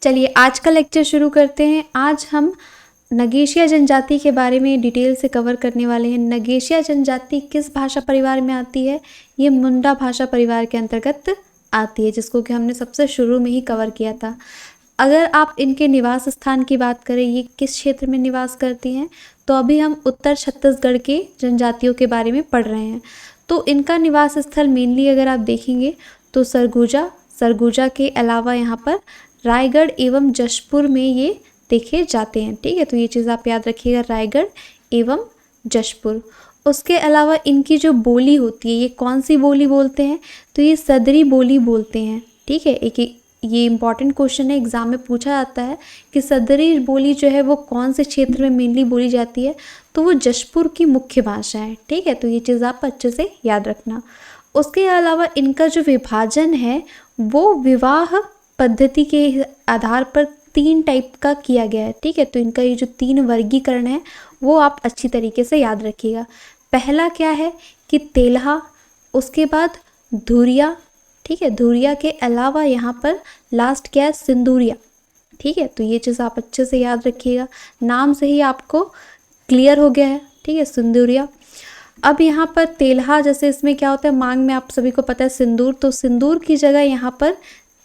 चलिए आज का लेक्चर शुरू करते हैं। आज हम नगेशिया जनजाति के बारे में डिटेल से कवर करने वाले हैं। नगेशिया जनजाति किस भाषा परिवार में आती है? ये मुंडा भाषा परिवार के अंतर्गत आती है, जिसको कि हमने सबसे शुरू में ही कवर किया था। अगर आप इनके निवास स्थान की बात करें, ये किस क्षेत्र में निवास करती हैं, तो अभी हम उत्तर छत्तीसगढ़ के जनजातियों के बारे में पढ़ रहे हैं। तो इनका निवास स्थल मेनली अगर आप देखेंगे तो सरगुजा के अलावा यहाँ पर रायगढ़ एवं जशपुर में ये देखे जाते हैं। ठीक है, तो ये चीज़ आप याद रखिएगा, रायगढ़ एवं जशपुर। उसके अलावा इनकी जो बोली होती है, ये कौन सी बोली बोलते हैं? तो ये सदरी बोली बोलते हैं। ठीक है, ये इंपॉर्टेंट क्वेश्चन है, एग्जाम में पूछा जाता है कि सदरी बोली जो है वो कौन से क्षेत्र में मेनली बोली जाती है, तो वो जशपुर की मुख्य भाषा है। ठीक है, तो ये चीज़ आप अच्छे से याद रखना। उसके अलावा इनका जो विभाजन है वो विवाह पद्धति के आधार पर 3 टाइप का किया गया है। ठीक है, तो इनका ये जो 3 वर्गीकरण है वो आप अच्छी तरीके से याद रखिएगा। पहला क्या है कि तेलहा, उसके बाद धुरिया। ठीक है, धुरिया के अलावा यहाँ पर लास्ट क्या है? सिंदूरिया। ठीक है, तो ये चीज़ आप अच्छे से याद रखिएगा, नाम से ही आपको क्लियर हो गया है। ठीक है, सिंदूरिया। अब यहाँ पर तेलहा, जैसे इसमें क्या होता है, मांग में आप सभी को पता है सिंदूर, तो सिंदूर की जगह यहाँ पर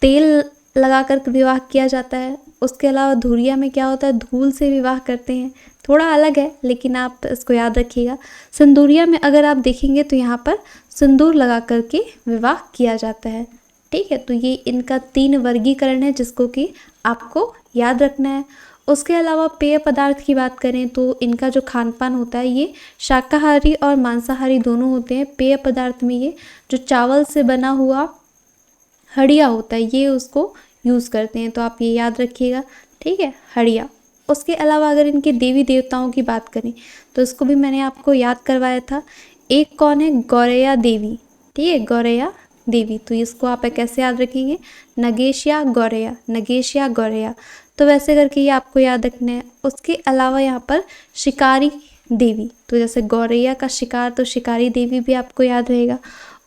तेल लगाकर विवाह किया जाता है। उसके अलावा धुरिया में क्या होता है, धूल से विवाह करते हैं, थोड़ा अलग है लेकिन आप इसको याद रखिएगा। सिंदूरिया में अगर आप देखेंगे तो यहाँ पर सिंदूर लगा करके विवाह किया जाता है। ठीक है, तो ये इनका 3 वर्गीकरण है जिसको कि आपको याद रखना है। उसके अलावा पेय पदार्थ की बात करें तो इनका जो खान पान होता है ये शाकाहारी और मांसाहारी दोनों होते हैं। पेय पदार्थ में ये जो चावल से बना हुआ हड़िया होता है ये उसको यूज़ करते हैं, तो आप ये याद रखिएगा। ठीक है, हड़िया। उसके अलावा अगर इनके देवी देवताओं की बात करें तो इसको भी मैंने आपको याद करवाया था। एक कौन है? गौरैया देवी। ठीक है, गौरैया देवी, तो इसको आप कैसे याद रखेंगे? नगेशिया गौरैया, नगेशिया गौरैया, तो वैसे करके ये आपको याद रखना है। उसके अलावा यहाँ पर शिकारी देवी, तो जैसे गौरैया का शिकार, तो शिकारी देवी भी आपको याद रहेगा।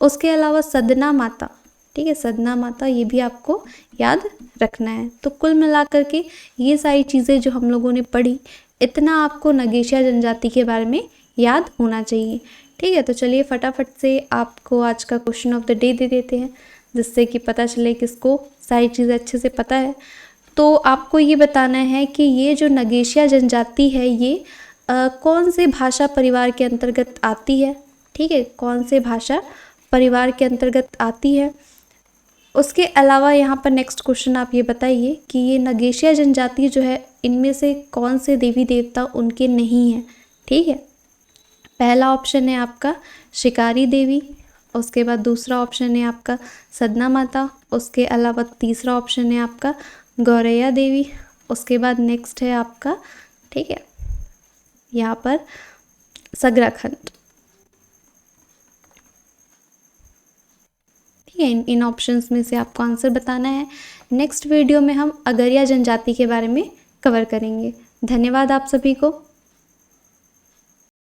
उसके अलावा सदना माता। ठीक है, सदना माता, ये भी आपको याद रखना है। तो कुल मिलाकर के ये सारी चीज़ें जो हम लोगों ने पढ़ी, इतना आपको नगेशिया जनजाति के बारे में याद होना चाहिए। ठीक है, तो चलिए फटाफट से आपको आज का question of the day they देते हैं, जिससे कि पता चले किसको सारी चीज़ें अच्छे से पता है। तो आपको ये बताना है कि ये जो नगेशिया जनजाति है ये कौन से भाषा परिवार के अंतर्गत आती है। ठीक है, कौन से भाषा परिवार के अंतर्गत आती है। उसके अलावा यहाँ पर नेक्स्ट क्वेश्चन आप ये बताइए कि ये नगेशिया जनजाति जो है इनमें से कौन से देवी देवता उनके नहीं हैं। ठीक है, पहला ऑप्शन है आपका शिकारी देवी, उसके बाद दूसरा ऑप्शन है आपका सदना माता, उसके अलावा तीसरा ऑप्शन है आपका गौरैया देवी, उसके बाद नेक्स्ट है आपका, ठीक है, यहाँ पर सगराखंड। ठीक है, इन ऑप्शंस में से आपको आंसर बताना है। नेक्स्ट वीडियो में हम अगरिया जनजाति के बारे में कवर करेंगे। धन्यवाद आप सभी को।